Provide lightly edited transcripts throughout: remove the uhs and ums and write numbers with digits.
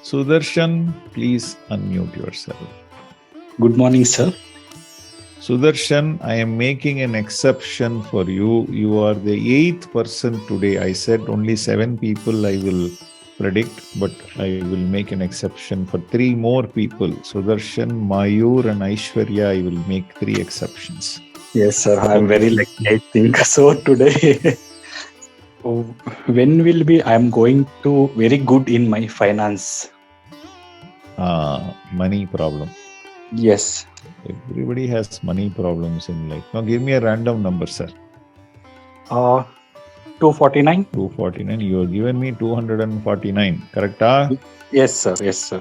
Sudarshan, please unmute yourself. Good morning, sir. Sudarshan, I am making an exception for you. You are the 8th person today. I said only 7 people I will predict, but I will make an exception for 3 more people. Sudarshan, Mayur and Aishwarya, I will make 3 exceptions. Yes, sir. I'm very lucky, I think. So today, when will be I'm going to very good in my finance? Money problem. Yes. Everybody has money problems in life. Now give me a random number, sir. 249? 249. You have given me 249. Correct? Yes, sir. Yes, sir.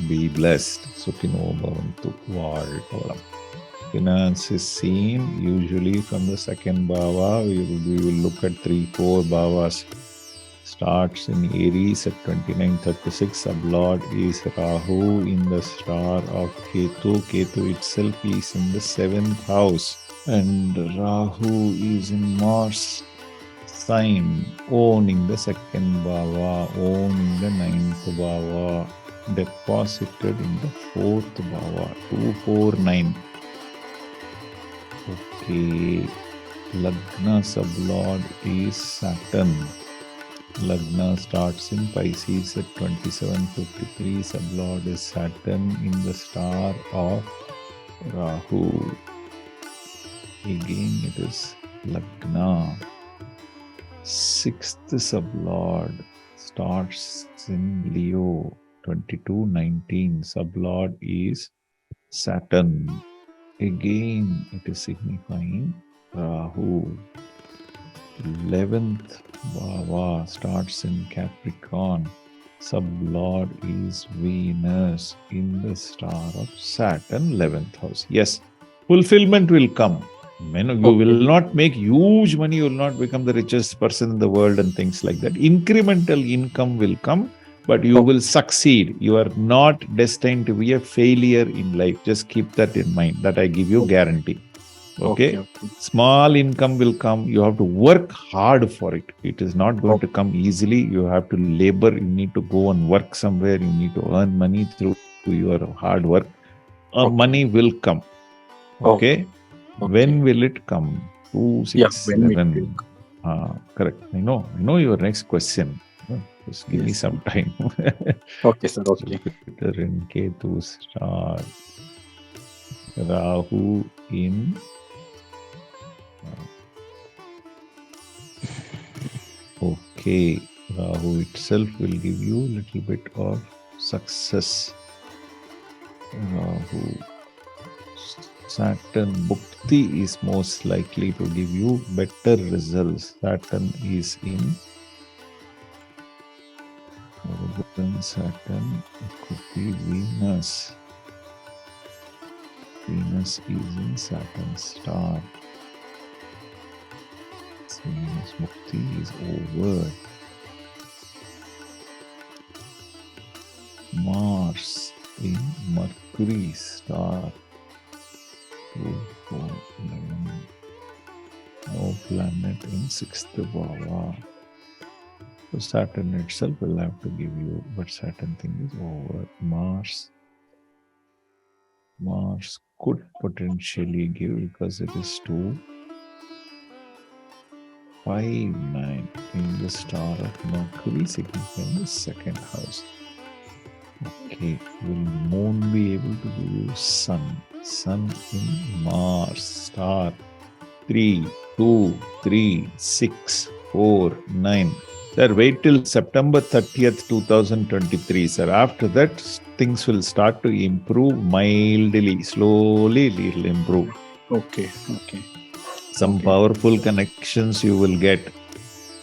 Be blessed. Sukhino bhavantu. Valtolam. Finance is seen usually from the second bhava. We will look at 3-4 bhavas. Starts in Aries at 29:36. Sublord is Rahu in the star of Ketu. Ketu itself is in the 7th house. And Rahu is in Mars sign, owning the second bhava, owning the 9th bhava, deposited in the 4th bhava, 249. Okay, Lagna sublord is Saturn. Lagna starts in Pisces at 27:53. Sublord is Saturn in the star of Rahu. Again, it is Lagna. 6th sublord starts in Leo, 22:19. Sublord is Saturn. Again, it is signifying Rahu. 11th bhava starts in Capricorn. Sublord is Venus in the star of Saturn, 11th house. Yes, fulfillment will come. You will not make huge money, you will not become the richest person in the world and things like that. Incremental income will come, but you will succeed. You are not destined to be a failure in life. Just keep that in mind. That I give you guarantee. Okay? Small income will come. You have to work hard for it. It is not going to come easily. You have to labor. You need to go and work somewhere. You need to earn money through your hard work. Money will come. Okay? When will it come? 267. Correct. I know your next question. Just give me some time. Okay, sir. Okay. Jupiter in Ketu star. Rahu in okay, Rahu itself will give you a little bit of success. Rahu, Saturn, Bhukti is most likely to give you better results. Saturn is in Saturn, it could be Venus. Venus is in Saturn's star. Venus Mukti is over. Mars in Mercury star. 2, 4, 11. No planet in 6th bhava. So Saturn itself will have to give you, but Saturn thing is over. Mars could potentially give because it is 2, 5, 9 in the star of Mercury, signifying the 2nd house. Okay, will Moon be able to give you Sun? Sun in Mars star 3, 2, 3, 6, 4, 9. Sir, wait till September 30th, 2023, sir. After that, things will start to improve mildly, slowly it will improve. Okay. Some powerful connections you will get.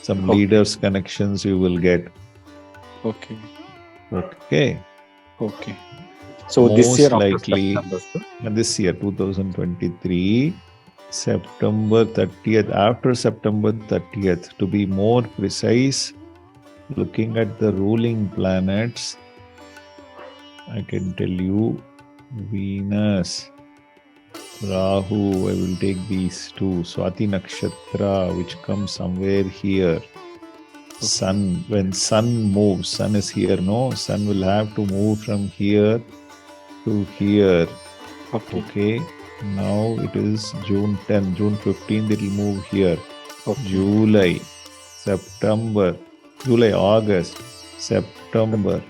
Some leaders' connections you will get. Okay. So most this year, likely, this year, 2023, September 30th, after September 30th, to be more precise, looking at the ruling planets, I can tell you Venus, Rahu, I will take these two, Swati Nakshatra, which comes somewhere here, Sun, when sun moves, sun is here, no? Sun will have to move from here to here. Okay. Now it is June 10th, June 15th, it will move here. July, September, July, August, September,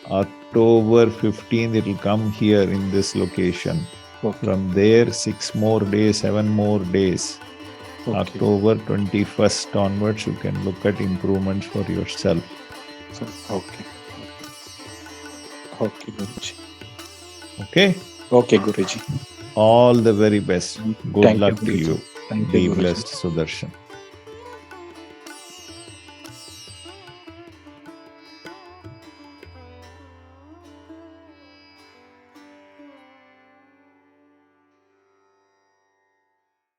October 15th, it will come here in this location. From there, 6 more days, 7 more days. October 21st onwards, you can look at improvements for yourself. Okay. Okay, Guruji. Okay? Okay, Guruji. All the very best. Good Thank you, luck to Guruji. you. Thank you, Be Guruji. blessed, Sudarshan.